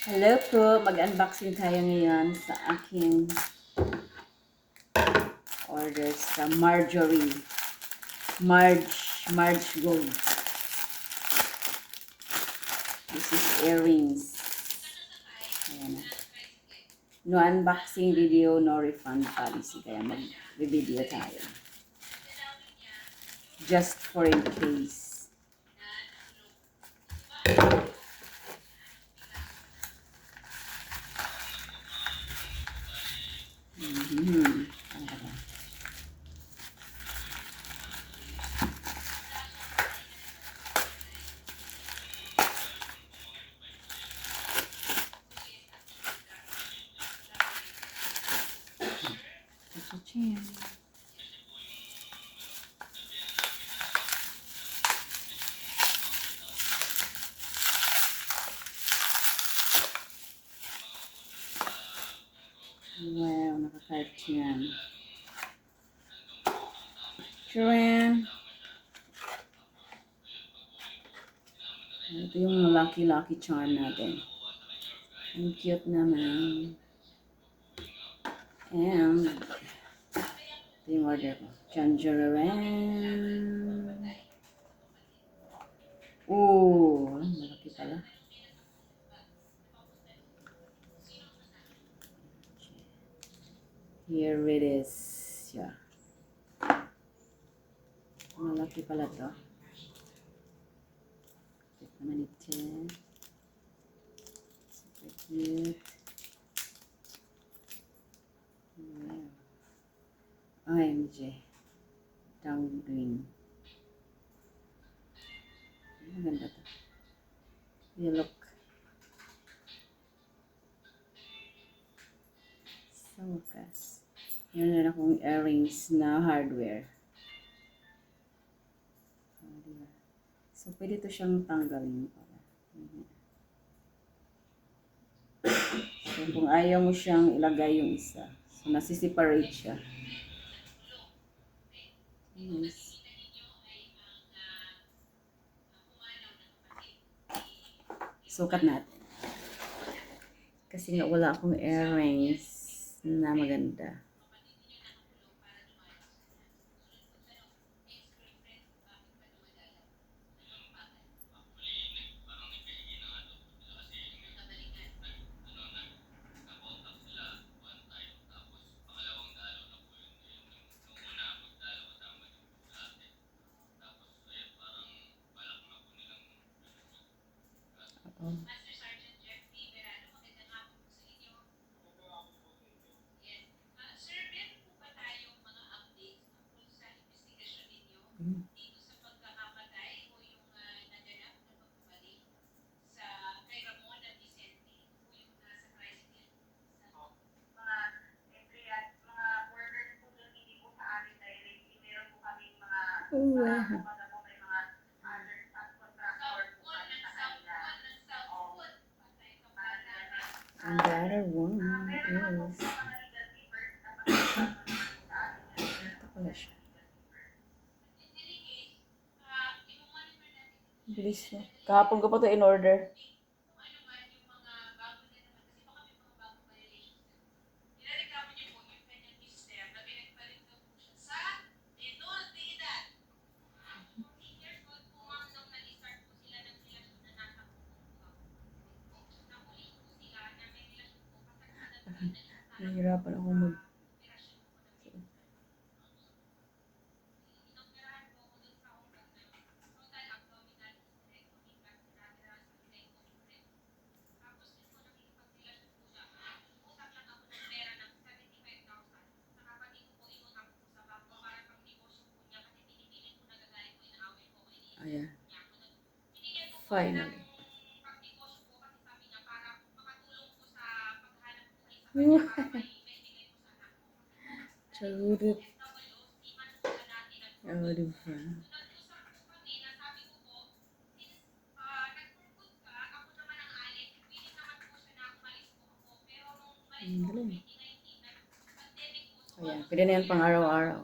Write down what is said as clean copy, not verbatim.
Hello po, mag-unboxing tayo ngayon sa aking orders sa Marjorie. Marge Gold. This is earrings. Ayan na. No unboxing video, no refund policy. Kaya mag-video tayo. Just for in case. Wow, nakakart yan. Sure. Ito yung lucky charm natin. Ang cute naman. And ito yung order ko. Chanjararan. Ooh, malaki pala. Here it is. Yeah. Malaki pala to. Cute naman ito. Super cute. Wow. OMG. Ann-ging. Maganda to. You look. So wakas. Meron na akong earrings na hardware. Diba? So, pwede to siyang tanggalin pala. So, kung ayaw mo siyang ilagay yung isa. So, nasiseparate siya. Yes. Sukat natin. Kasi nga wala akong earrings na maganda. Wow. And the other one is ito pala siya. Bilis na. Kahapon ko pa ito in order. Nahihirapan ako mag... Ayan. Finally. Charot. Oh, diba? Galing. Ayan, pwede na yan pang araw-araw.